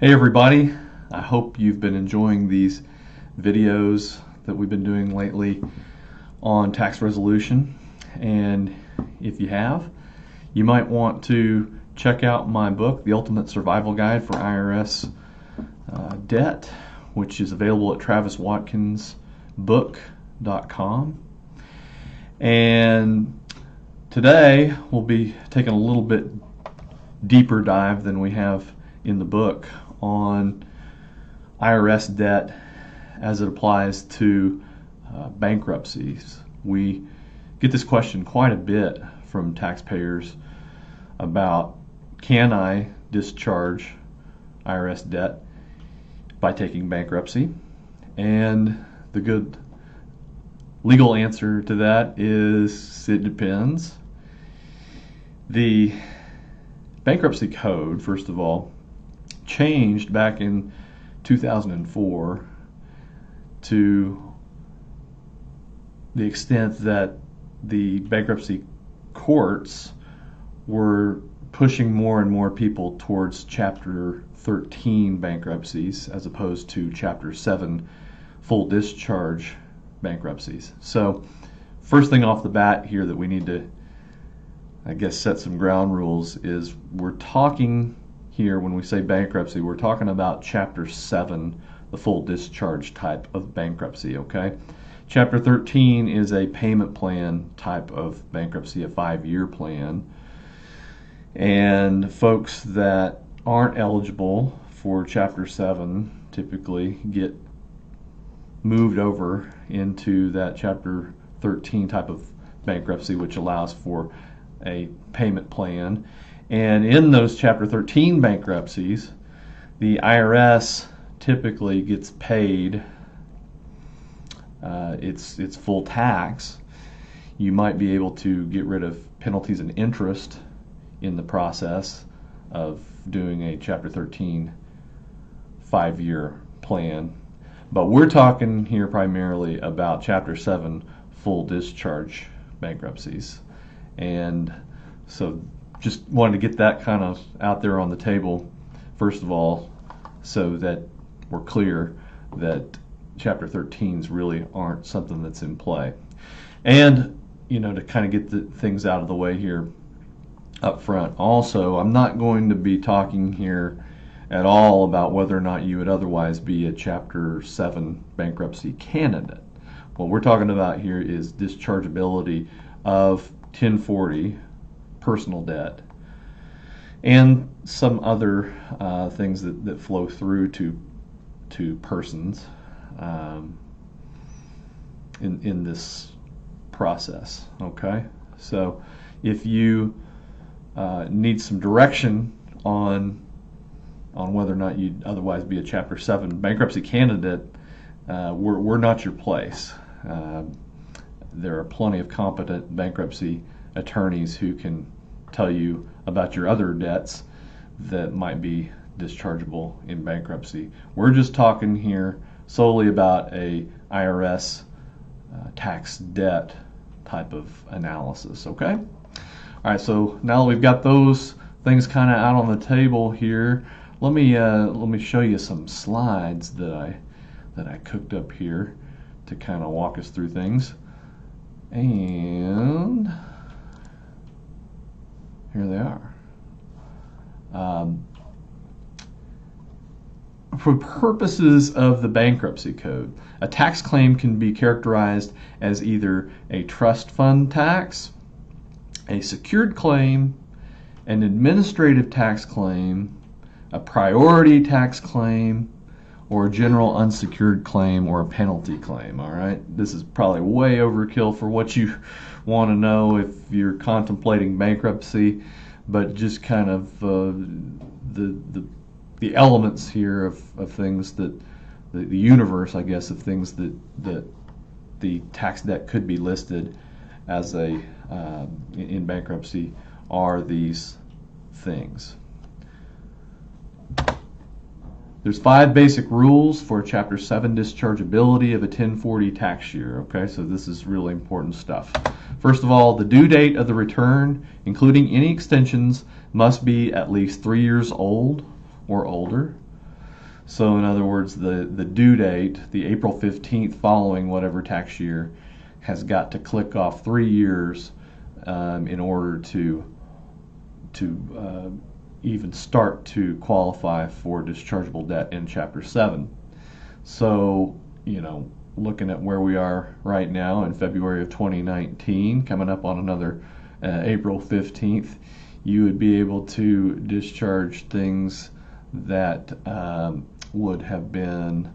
Hey everybody, I hope you've been enjoying these videos that we've been doing lately on tax resolution, and if you have, you might want to check out my book, The Ultimate Survival Guide for IRS Debt, which is available at traviswatkinsbook.com. And today we'll be taking a little bit deeper dive than we have in the book on IRS debt as it applies to bankruptcies. We get this question quite a bit from taxpayers about, can I discharge IRS debt by taking bankruptcy? And the good legal answer to that is it depends. The bankruptcy code, first of all, changed back in 2004 to the extent that the bankruptcy courts were pushing more and more people towards Chapter 13 bankruptcies as opposed to Chapter 7 full discharge bankruptcies. So first thing off the bat here that we need to, I guess, set some ground rules is we're talking here, when we say bankruptcy, we're talking about Chapter 7, the full discharge type of bankruptcy, okay? Chapter 13 is a payment plan type of bankruptcy, a 5-year plan. And folks that aren't eligible for Chapter 7 typically get moved over into that Chapter 13 type of bankruptcy, which allows for a payment plan. And in those Chapter 13 bankruptcies, the IRS typically gets paid its full tax. You might be able to get rid of penalties and interest in the process of doing a Chapter 13 5-year plan. But we're talking here primarily about Chapter 7 full discharge bankruptcies. And so just wanted to get that kind of out there on the table, first of all, so that we're clear that Chapter 13s really aren't something that's in play. And, you know, to kind of get the things out of the way here up front, also, I'm not going to be talking here at all about whether or not you would otherwise be a Chapter 7 bankruptcy candidate. What we're talking about here is dischargeability of 1040 personal debt and some other things that flow through to persons in this process. Okay, so if you need some direction on whether or not you'd otherwise be a Chapter 7 bankruptcy candidate, we're not your place. There are plenty of competent bankruptcy attorneys who can tell you about your other debts that might be dischargeable in bankruptcy. We're just talking here solely about a IRS tax debt type of analysis, okay? All right, so now that we've got those things kind of out on the table here, let me show you some slides that I cooked up here to kind of walk us through things. And here they are. For purposes of the bankruptcy code, a tax claim can be characterized as either a trust fund tax, a secured claim, an administrative tax claim, a priority tax claim, or a general unsecured claim, or a penalty claim. All right, this is probably way overkill for what you want to know if you're contemplating bankruptcy, but just kind of the elements here of things that the universe, I guess, of things that the tax debt could be listed as a in bankruptcy are these things. There's 5 basic rules for Chapter 7 dischargeability of a 1040 tax year. Okay, so this is really important stuff. First of all, the due date of the return, including any extensions, must be at least 3 years old or older. So in other words, the due date, the April 15th following whatever tax year, has got to click off 3 years in order to even start to qualify for dischargeable debt in Chapter 7. So, looking at where we are right now in February of 2019, coming up on another April 15th, you would be able to discharge things that would have been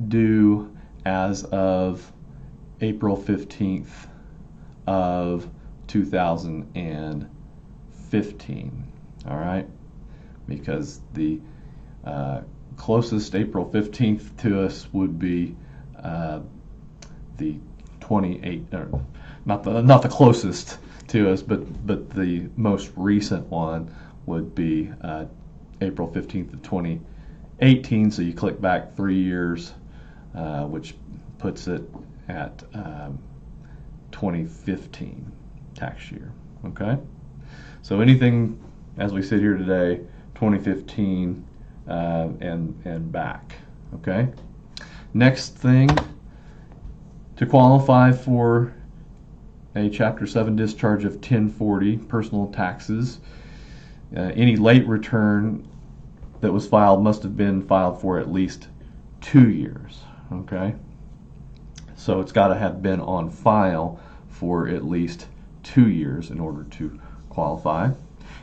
due as of April 15th of 2015. All right, because the closest April 15th to us would be the 28, not the closest to us, but the most recent one would be April 15th of 2018. So you click back 3 years, which puts it at 2015 tax year. Okay, so anything as we sit here today, 2015 and back. Okay. Next thing, to qualify for a Chapter 7 discharge of 1040 personal taxes, any late return that was filed must have been filed for at least 2 years. Okay. So it's got to have been on file for at least 2 years in order to qualify.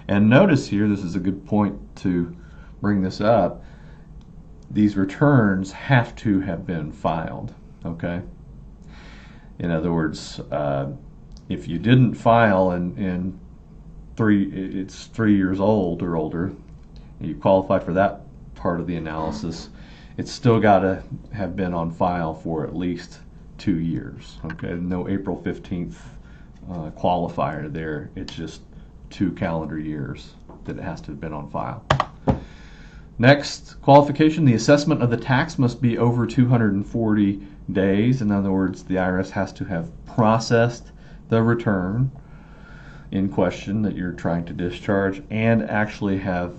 And notice here, this is a good point to bring this up, these returns have to have been filed. Okay. In other words, if you didn't file in it's 3 years old or older, and you qualify for that part of the analysis, it's still got to have been on file for at least 2 years. Okay, no April 15th qualifier there. It's just 2 calendar years that it has to have been on file. Next qualification, the assessment of the tax must be over 240 days. In other words, the IRS has to have processed the return in question that you're trying to discharge and actually have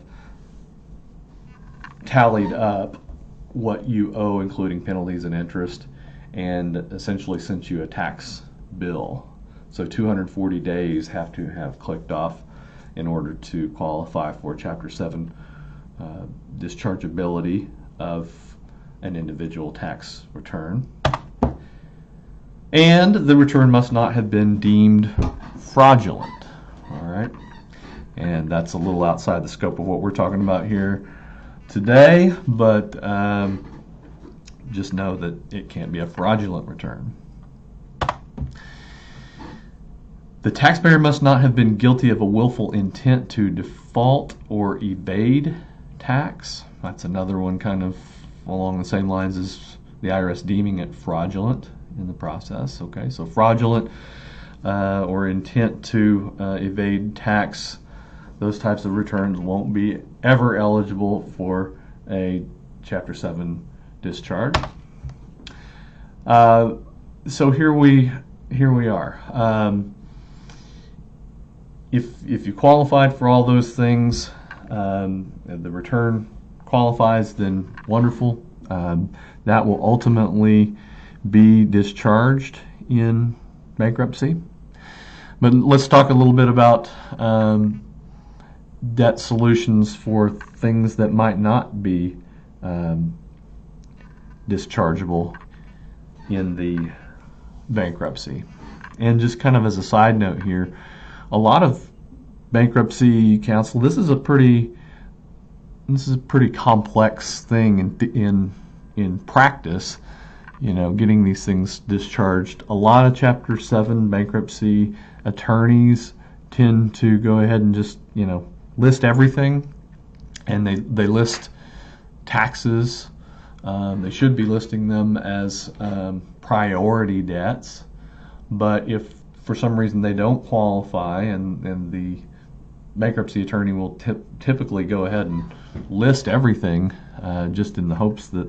tallied up what you owe, including penalties and interest, and essentially sent you a tax bill. So 240 days have to have clicked off in order to qualify for Chapter 7 dischargeability of an individual tax return. And the return must not have been deemed fraudulent. All right, and that's a little outside the scope of what we're talking about here today, but just know that it can't be a fraudulent return. The taxpayer must not have been guilty of a willful intent to default or evade tax. That's another one kind of along the same lines as the IRS deeming it fraudulent in the process. Okay, so fraudulent or intent to evade tax, those types of returns won't be ever eligible for a Chapter 7 discharge. So here we are. If you qualified for all those things, the return qualifies, then wonderful. That will ultimately be discharged in bankruptcy. But let's talk a little bit about debt solutions for things that might not be dischargeable in the bankruptcy. And just kind of as a side note here, a lot of bankruptcy counsel, this is a pretty complex thing in practice, getting these things discharged. A lot of Chapter 7 bankruptcy attorneys tend to go ahead and just list everything, and they list taxes. They should be listing them as priority debts, but if for some reason they don't qualify, and the bankruptcy attorney will typically go ahead and list everything just in the hopes that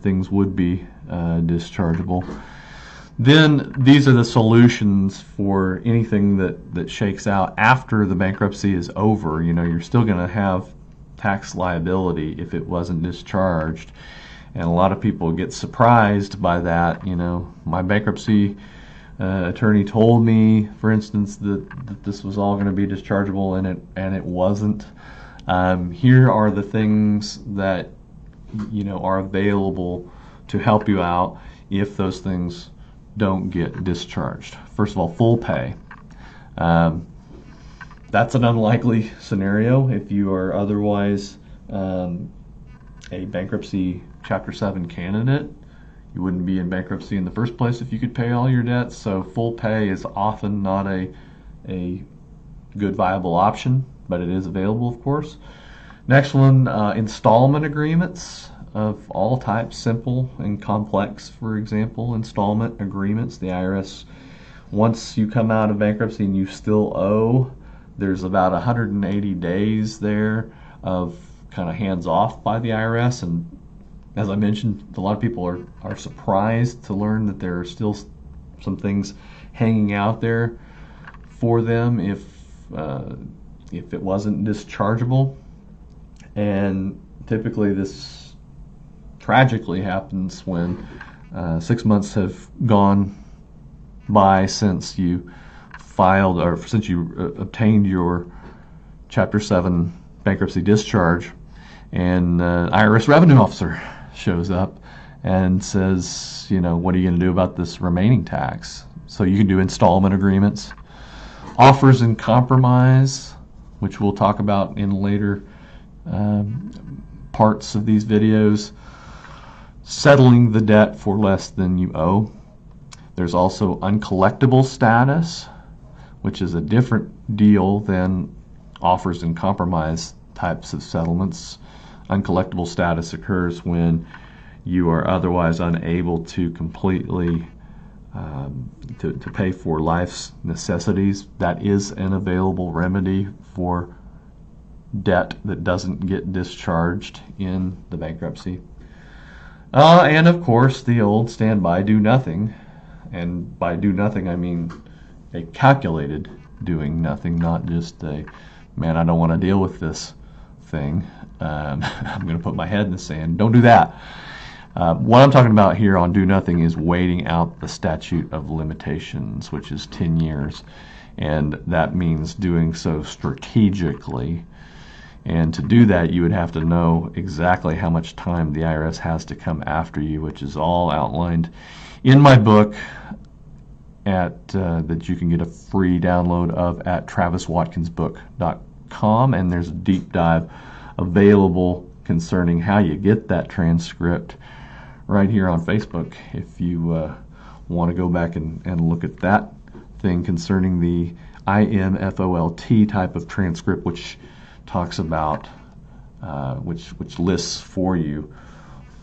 things would be dischargeable, then these are the solutions for anything that shakes out after the bankruptcy is over. You're still going to have tax liability if it wasn't discharged. And a lot of people get surprised by that. You know, my bankruptcy attorney told me, for instance, that this was all going to be dischargeable, and it wasn't. Here are the things that are available to help you out if those things don't get discharged. First of all, full pay. That's an unlikely scenario if you are otherwise a bankruptcy Chapter 7 candidate. You wouldn't be in bankruptcy in the first place if you could pay all your debts, so full pay is often not a good viable option, but it is available, of course. Next one, installment agreements of all types, simple and complex. For example, installment agreements. The IRS, once you come out of bankruptcy and you still owe, there's about 180 days there of kind of hands off by the IRS. And as I mentioned, a lot of people are surprised to learn that there are still some things hanging out there for them if it wasn't dischargeable. And typically this tragically happens when 6 months have gone by since you filed, or since you obtained your Chapter 7 bankruptcy discharge, and IRS revenue officer shows up and says, what are you going to do about this remaining tax? So you can do installment agreements, offers in compromise, which we'll talk about in later parts of these videos, settling the debt for less than you owe. There's also uncollectible status, which is a different deal than offers in compromise types of settlements. Uncollectible status occurs when you are otherwise unable to completely to pay for life's necessities. That is an available remedy for debt that doesn't get discharged in the bankruptcy. And of course, the old standby do nothing. And by do nothing, I mean a calculated doing nothing, not just a, man, I don't want to deal with this thing. I'm going to put my head in the sand. Don't do that. What I'm talking about here on do nothing is waiting out the statute of limitations, which is 10 years. And that means doing so strategically. And to do that, you would have to know exactly how much time the IRS has to come after you, which is all outlined in my book that you can get a free download of at traviswatkinsbook.com. And there's a deep dive available concerning how you get that transcript right here on Facebook if you want to go back and look at that thing concerning the IMFOLT type of transcript, which talks about which lists for you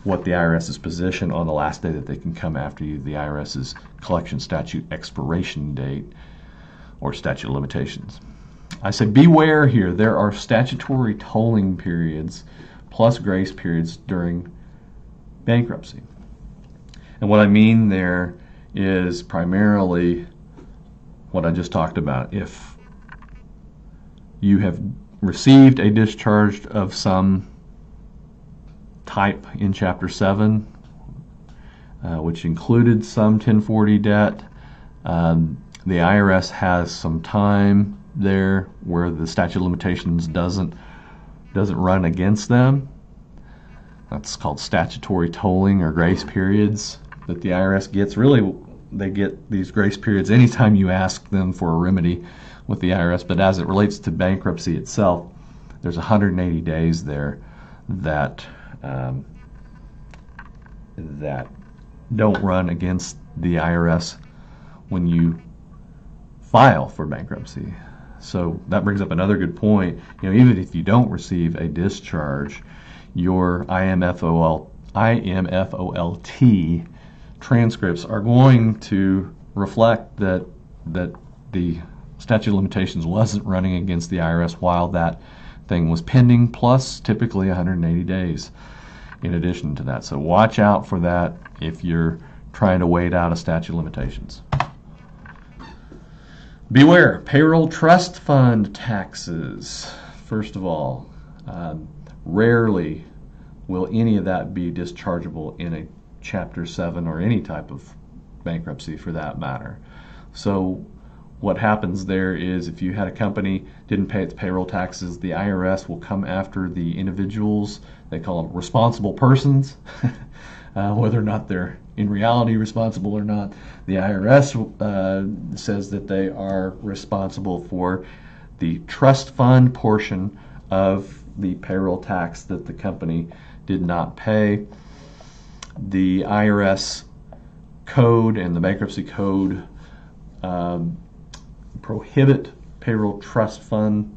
what the IRS's position on the last day that they can come after you, the IRS's collection statute expiration date or statute of limitations. I said beware here. There are statutory tolling periods plus grace periods during bankruptcy. And what I mean there is primarily what I just talked about. If you have received a discharge of some type in Chapter 7, which included some 1040 debt, the IRS has some time there where the statute of limitations doesn't run against them. That's called statutory tolling or grace periods that the IRS gets. Really, they get these grace periods anytime you ask them for a remedy with the IRS, but as it relates to bankruptcy itself, there's 180 days there that that don't run against the IRS when you file for bankruptcy. So that brings up another good point. Even if you don't receive a discharge, your IMFOLT transcripts are going to reflect that the statute of limitations wasn't running against the IRS while that thing was pending, plus typically 180 days in addition to that. So watch out for that if you're trying to wait out a statute of limitations. Beware, payroll trust fund taxes. First of all, Rarely will any of that be dischargeable in a Chapter 7 or any type of bankruptcy for that matter. So what happens there is if you had a company didn't pay its payroll taxes, the IRS will come after the individuals. They call them responsible persons. Whether or not they're in reality responsible or not, the IRS says that they are responsible for the trust fund portion of the payroll tax that the company did not pay. The IRS code and the bankruptcy code prohibit payroll trust fund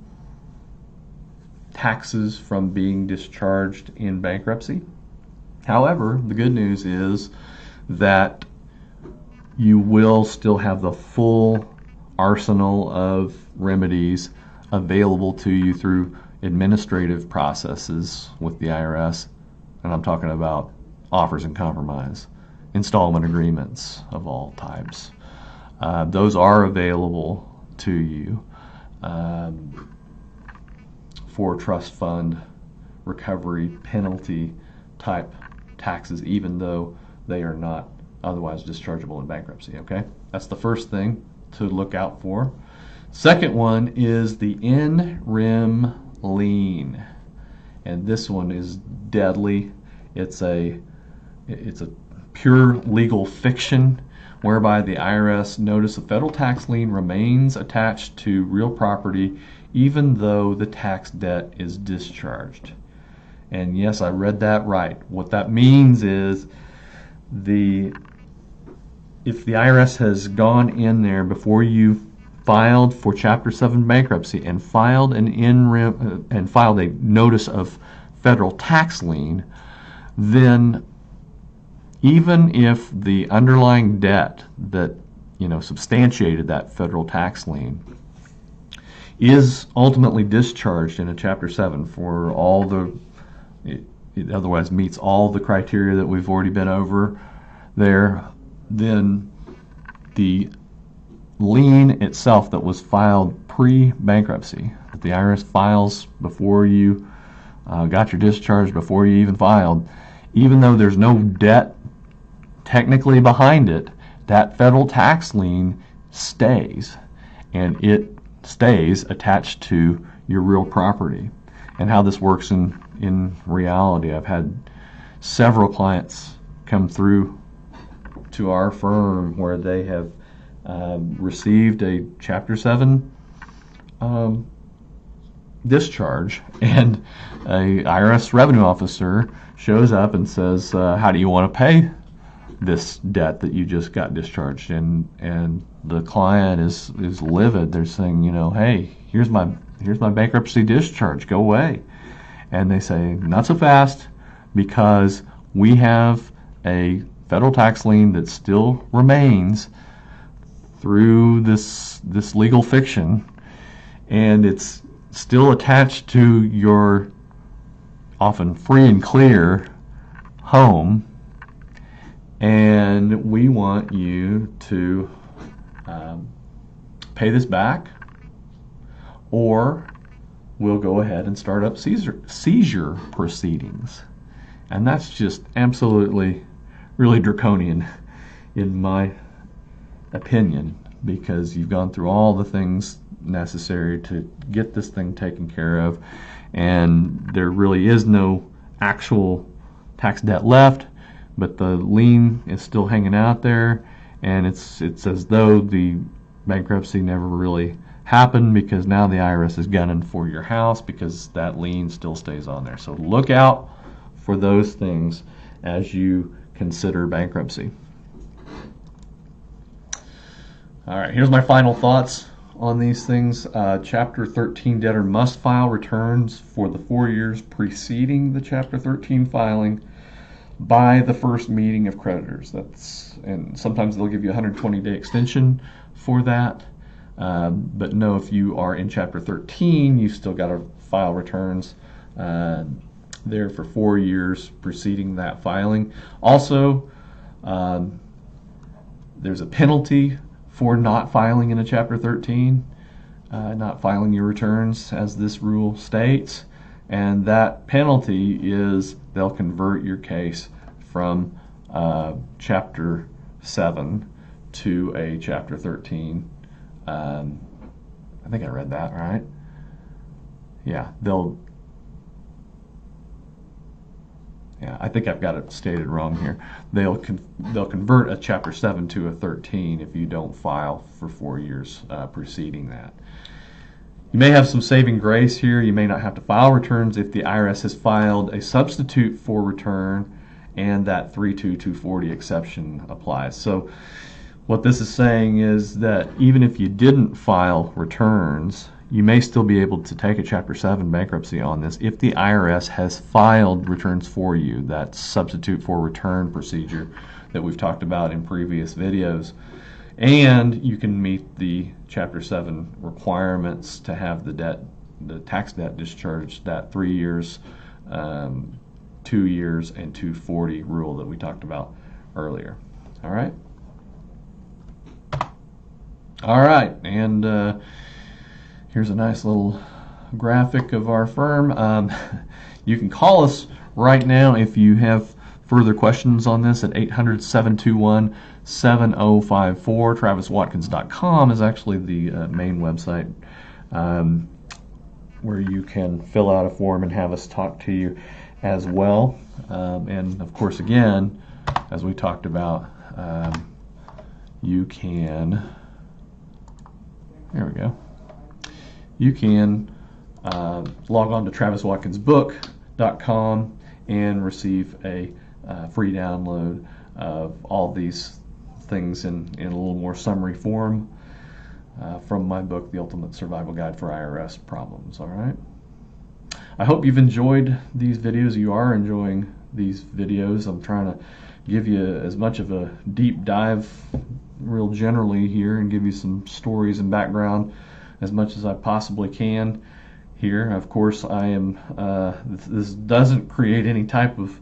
taxes from being discharged in bankruptcy. However, the good news is that you will still have the full arsenal of remedies available to you through administrative processes with the IRS, and I'm talking about offers and compromise, installment agreements of all types. Those are available to you for trust fund recovery penalty type taxes, even though they are not otherwise dischargeable in bankruptcy. Okay, that's the first thing to look out for. Second one is the in rem lien, and this one is deadly. It's a pure legal fiction whereby the IRS notice a federal tax lien remains attached to real property even though the tax debt is discharged. And yes, I read that right. What that means is if the IRS has gone in there before you filed for Chapter 7 bankruptcy and filed a notice of federal tax lien, then even if the underlying debt that substantiated that federal tax lien is ultimately discharged in a Chapter 7 for all it otherwise meets all the criteria that we've already been over there, then the lien itself that was filed pre-bankruptcy, that the IRS files before you got your discharge, before you even filed, even though there's no debt technically behind it, that federal tax lien stays, and it stays attached to your real property. And how this works in reality, I've had several clients come through to our firm where they have received a Chapter 7 discharge, and a IRS revenue officer shows up and says, how do you want to pay this debt that you just got discharged? And the client is livid. They're saying, hey, here's my bankruptcy discharge, go away. And they say, not so fast, because we have a federal tax lien that still remains through this legal fiction, and it's still attached to your often free and clear home, and we want you to pay this back, or we'll go ahead and start up seizure proceedings. And that's just absolutely really draconian in my opinion, because you've gone through all the things necessary to get this thing taken care of, and there really is no actual tax debt left, but the lien is still hanging out there, and it's as though the bankruptcy never really happened, because now the IRS is gunning for your house because that lien still stays on there. So look out for those things as you consider bankruptcy. All right, here's my final thoughts on these things. Chapter 13 debtor must file returns for the 4 years preceding the Chapter 13 filing by the first meeting of creditors. And sometimes they'll give you a 120-day extension for that. But no, if you are in Chapter 13, you've still got to file returns there for 4 years preceding that filing. Also, there's a penalty for not filing in a Chapter 13, not filing your returns as this rule states. and that penalty is they'll convert your case from Chapter 7 to a Chapter 13. I think I read that right. Yeah, I think I've got it stated wrong here. They'll convert a Chapter 7 to a 13 if you don't file for 4 years preceding that. You may have some saving grace here. You may not have to file returns if the IRS has filed a substitute for return and that 32240 exception applies. So what this is saying is that even if you didn't file returns, you may still be able to take a Chapter 7 bankruptcy on this if the IRS has filed returns for you, that substitute for return procedure that we've talked about in previous videos. And you can meet the Chapter 7 requirements to have the tax debt discharged, that 3 years, 2 years, and 240 rule that we talked about earlier. All right? All right, and here's a nice little graphic of our firm. You can call us right now if you have further questions on this at 800-721-7054. TravisWatkins.com is actually the main website where you can fill out a form and have us talk to you as well. And of course, again, as we talked about, you can, there we go. You can log on to TravisWatkinsBook.com and receive a free download of all these things in a little more summary form from my book, The Ultimate Survival Guide for IRS Problems. All right. I hope you've enjoyed these videos. You are enjoying these videos. I'm trying to give you as much of a deep dive real generally here and give you some stories and background as much as I possibly can here. Of course, I am this doesn't create any type of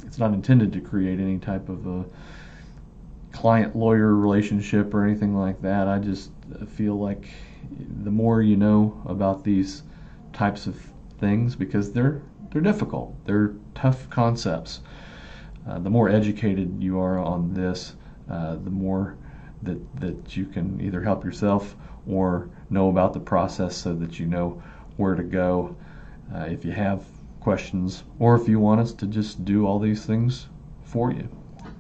it's not intended to create any type of a client-lawyer relationship or anything like that. I just feel like the more you know about these types of things, because they're difficult, they're tough concepts, the more educated you are on this, the more that you can either help yourself or know about the process so that you know where to go if you have questions, or if you want us to just do all these for you,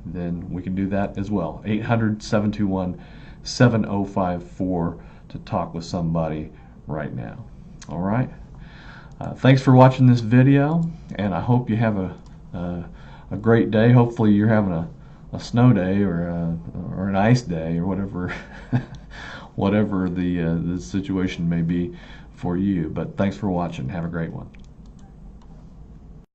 then we can do that as well. 800-721-7054 to talk with somebody right now. All right. Thanks for watching this video, and I hope you have a great day. Hopefully you're having a snow day or an ice day or whatever whatever the situation may be for you. But thanks for watching. Have a great one.